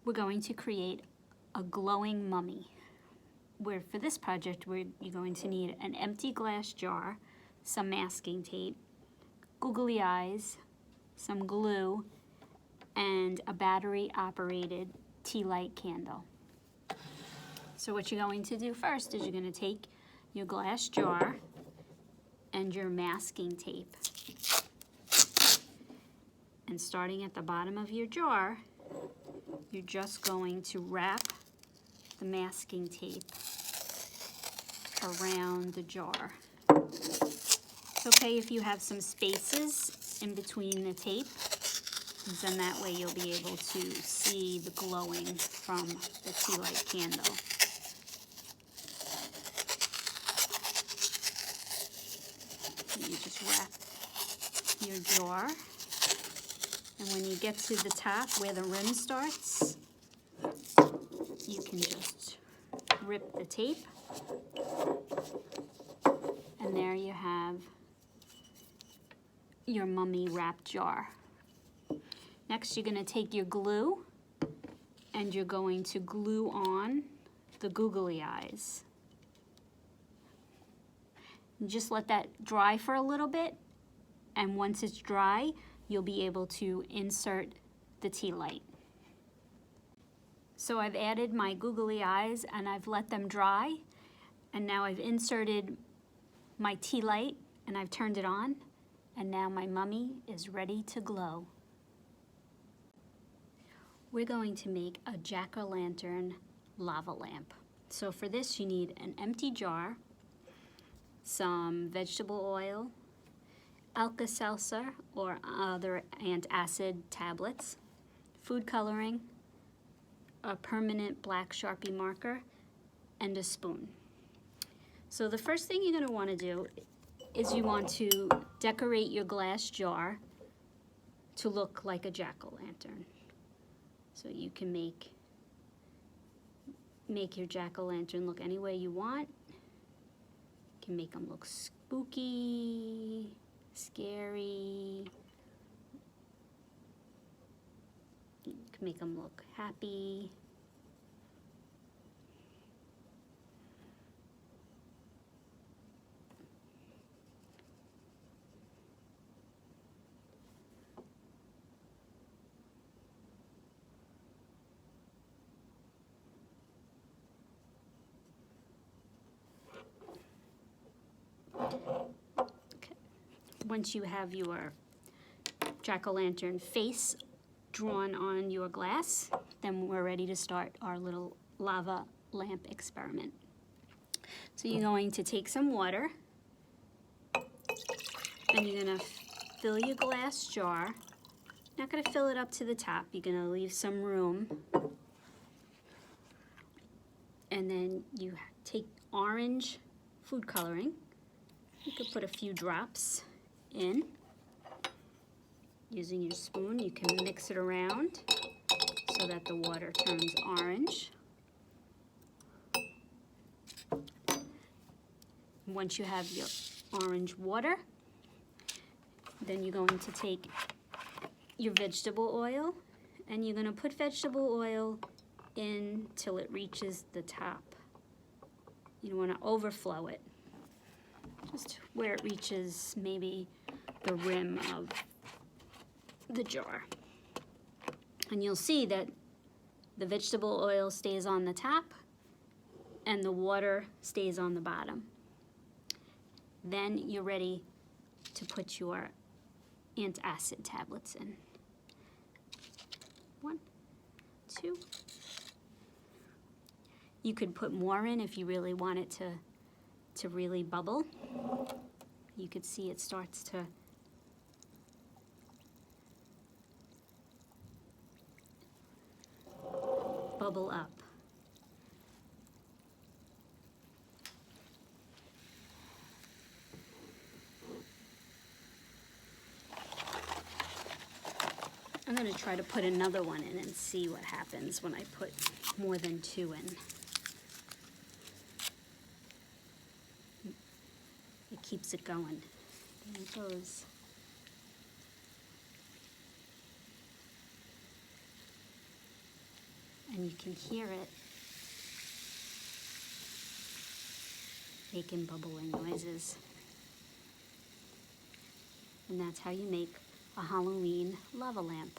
we're going to create a glowing mummy. Where for this project, you're going to need an empty glass jar, some masking tape, googly eyes, some glue, and a battery-operated tea light candle. So what you're going to do first is you're going to take your glass jar and your masking tape. And starting at the bottom of your jar, you're just going to wrap the masking tape around the jar. It's okay if you have some spaces in between the tape, because then that way you'll be able to see the glowing from the tea light candle. You just wrap your jar, and when you get to the top where the rim starts, you can just rip the tape, and there you have your mummy wrapped jar. Next, you're going to take your glue and you're going to glue on the googly eyes. And just let that dry for a little bit, and once it's dry, you'll be able to insert the tea light. So I've added my googly eyes and I've let them dry, and now I've inserted my tea light and I've turned it on, and now my mummy is ready to glow. We're going to make a jack-o'-lantern lava lamp. So for this you need an empty jar, some vegetable oil, Alka-Seltzer or other antacid tablets, food coloring, a permanent black Sharpie marker, and a spoon. So the first thing you're going to want to do is you want to decorate your glass jar to look like a jack-o'-lantern. So you can make your jack-o'-lantern look any way you want. You can make them look spooky, scary. You can make them look happy. Once you have your jack-o'-lantern face drawn on your glass, then we're ready to start our little lava lamp experiment. So you're going to take some water, and you're going to fill your glass jar. Not going to fill it up to the top, you're going to leave some room. And then you take orange food coloring. You could put a few drops in. Using your spoon, you can mix it around so that the water turns orange. Once you have your orange water, then you're going to take your vegetable oil, and you're going to put vegetable oil in till it reaches the top. You don't want to overflow it, just where it reaches maybe the rim of the jar. And you'll see that the vegetable oil stays on the top and the water stays on the bottom. Then you're ready to put your antacid tablets in. 1, 2. You could put more in if you really want it to really bubble. You could see it starts to bubble up. I'm going to try to put another one in and see what happens when I put more than 2 in. It keeps it going. There it goes. and you can hear it making bubbling noises. And that's how you make a Halloween lava lamp.